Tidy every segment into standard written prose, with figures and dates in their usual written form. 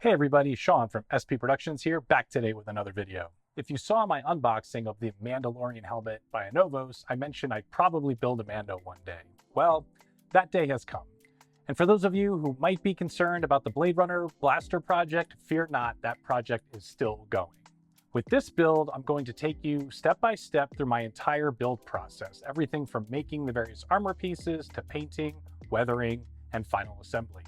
Hey everybody, Sean from SP Productions here, back today with another video. If you saw my unboxing of the Mandalorian helmet by Anovos, I mentioned I'd probably build a Mando one day. Well, that day has come. And for those of you who might be concerned about the Blade Runner Blaster project, fear not, that project is still going. With this build, I'm going to take you step by step through my entire build process, everything from making the various armor pieces to painting, weathering, and final assembly.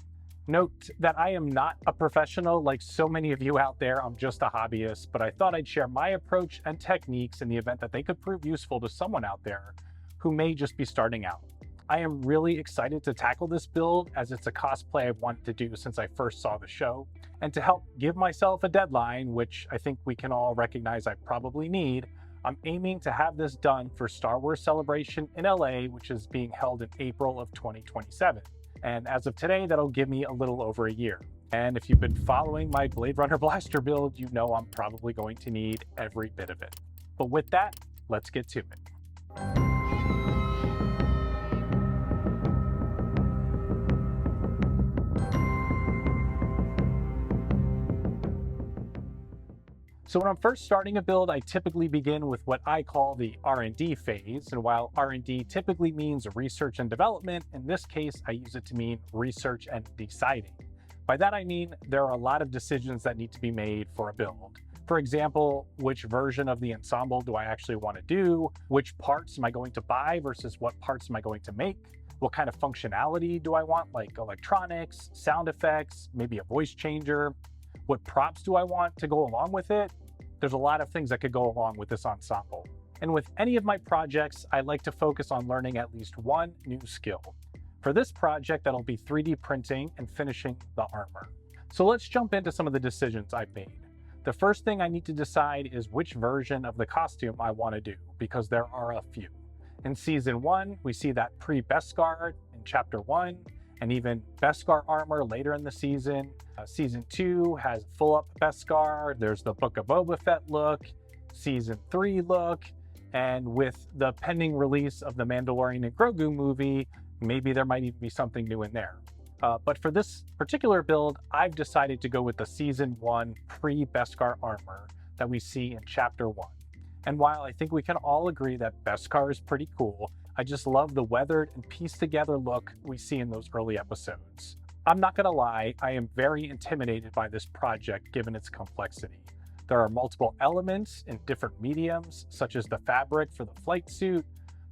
Note that I am not a professional like so many of you out there. I'm just a hobbyist, but I thought I'd share my approach and techniques in the event that they could prove useful to someone out there who may just be starting out. I am really excited to tackle this build as it's a cosplay I've wanted to do since I first saw the show. And to help give myself a deadline, which I think we can all recognize I probably need, I'm aiming to have this done for Star Wars Celebration in LA, which is being held in April of 2027. And as of today, that'll give me a little over a year. And if you've been following my Blade Runner Blaster build, you know I'm probably going to need every bit of it. But with that, let's get to it. So when I'm first starting a build, I typically begin with what I call the R&D phase. And while R&D typically means research and development, in this case, I use it to mean research and deciding. By that, I mean there are a lot of decisions that need to be made for a build. For example, which version of the ensemble do I actually want to do? Which parts am I going to buy versus what parts am I going to make? What kind of functionality do I want, like electronics, sound effects, maybe a voice changer? What props do I want to go along with it? There's a lot of things that could go along with this ensemble. And with any of my projects, I like to focus on learning at least one new skill. For this project, that'll be 3D printing and finishing the armor. So let's jump into some of the decisions I've made. The first thing I need to decide is which version of the costume I want to do, because there are a few. In Season 1, we see that pre-Beskar in Chapter 1, and even Beskar armor later in the season. Season 2 has full-up Beskar. There's the Book of Boba Fett look, Season 3 look, and with the pending release of the Mandalorian and Grogu movie, maybe there might even be something new in there. But for this particular build, I've decided to go with the Season 1 pre-Beskar armor that we see in Chapter 1. And while I think we can all agree that Beskar is pretty cool, I just love the weathered and pieced together look we see in those early episodes. I'm not gonna lie, I am very intimidated by this project given its complexity. There are multiple elements in different mediums, such as the fabric for the flight suit,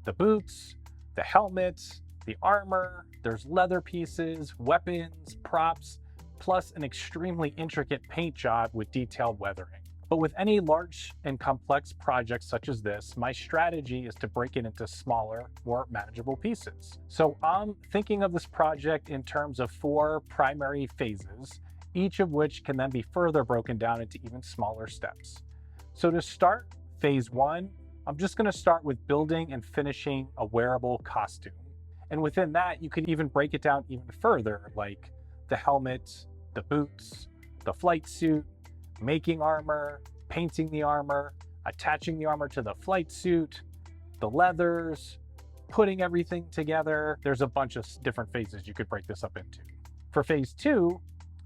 the boots, the helmet, the armor, there's leather pieces, weapons, props, plus an extremely intricate paint job with detailed weathering. But with any large and complex project such as this, my strategy is to break it into smaller, more manageable pieces. So I'm thinking of this project in terms of 4 primary phases, each of which can then be further broken down into even smaller steps. So to start phase 1, I'm just going to start with building and finishing a wearable costume. And within that, you could even break it down even further, like the helmet, the boots, the flight suit, making armor, painting the armor, attaching the armor to the flight suit, the leathers, putting everything together. There's a bunch of different phases you could break this up into. For phase 2,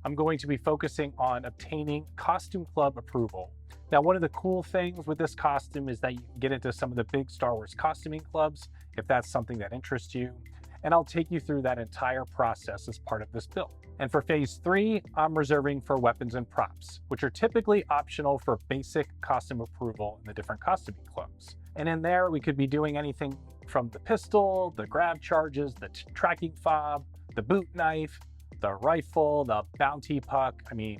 I'm going to be focusing on obtaining Costume Club approval. Now, one of the cool things with this costume is that you can get into some of the big Star Wars costuming clubs if that's something that interests you. And I'll take you through that entire process as part of this build. And for phase 3, I'm reserving for weapons and props, which are typically optional for basic costume approval in the different costuming clubs. And in there, we could be doing anything from the pistol, the grab charges, the tracking fob, the boot knife, the rifle, the bounty puck. I mean,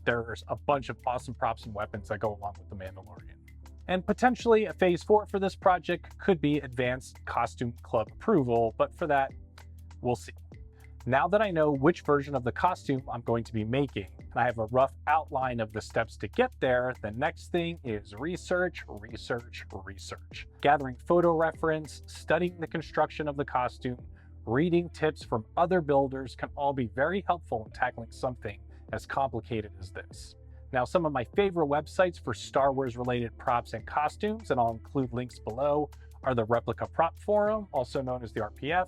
there's a bunch of awesome props and weapons that go along with the Mandalorian. And potentially a phase 4 for this project could be advanced costume club approval, but for that, we'll see. Now that I know which version of the costume I'm going to be making, and I have a rough outline of the steps to get there, the next thing is research, research, research. Gathering photo reference, studying the construction of the costume, reading tips from other builders can all be very helpful in tackling something as complicated as this. Now, some of my favorite websites for Star Wars related props and costumes, and I'll include links below, are the Replica Prop Forum, also known as the RPF,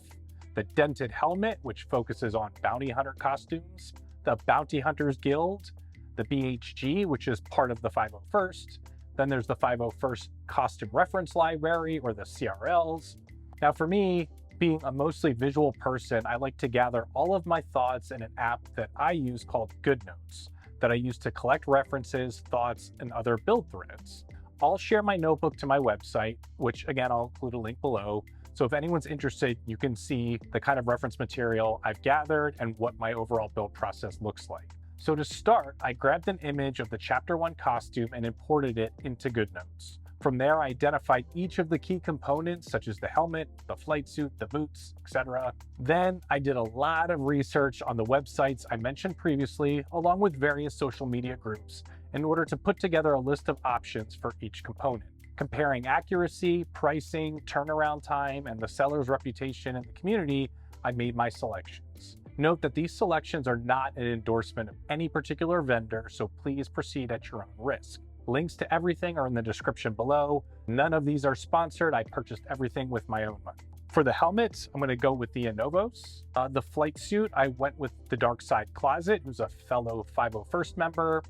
the Dented Helmet, which focuses on bounty hunter costumes, the Bounty Hunters Guild, the BHG, which is part of the 501st. Then there's the 501st Costume Reference Library, or the CRLs. Now for me, being a mostly visual person, I like to gather all of my thoughts in an app that I use called GoodNotes, that I use to collect references, thoughts, and other build threads. I'll share my notebook to my website, which again, I'll include a link below. So if anyone's interested, you can see the kind of reference material I've gathered and what my overall build process looks like. So to start, I grabbed an image of the Chapter 1 costume and imported it into GoodNotes. From there, I identified each of the key components, such as the helmet, the flight suit, the boots, etc. Then I did a lot of research on the websites I mentioned previously, along with various social media groups, in order to put together a list of options for each component. Comparing accuracy, pricing, turnaround time, and the seller's reputation in the community, I made my selections. Note that these selections are not an endorsement of any particular vendor, so please proceed at your own risk. Links to everything are in the description below. None of these are sponsored. I purchased everything with my own money. For the helmets, I'm going to go with the Anovos. The flight suit, I went with the Dark Side Closet, who's a fellow 501st member.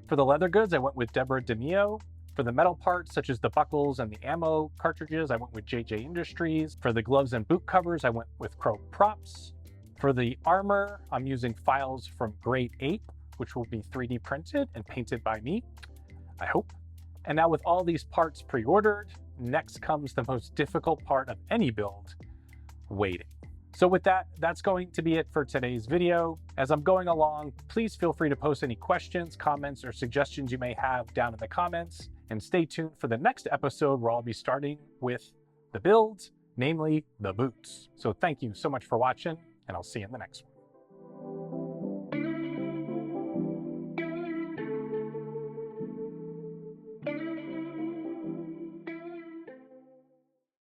For the leather goods, I went with Deborah DeMio. For the metal parts, such as the buckles and the ammo cartridges, I went with JJ Industries. For the gloves and boot covers, I went with Crow Props. For the armor, I'm using files from Great Ape, which will be 3D printed and painted by me, I hope. And now with all these parts pre-ordered, next comes the most difficult part of any build, waiting. So with that, that's going to be it for today's video. As I'm going along, please feel free to post any questions, comments, or suggestions you may have down in the comments. And stay tuned for the next episode where I'll be starting with the builds, namely the boots. So thank you so much for watching, and I'll see you in the next one.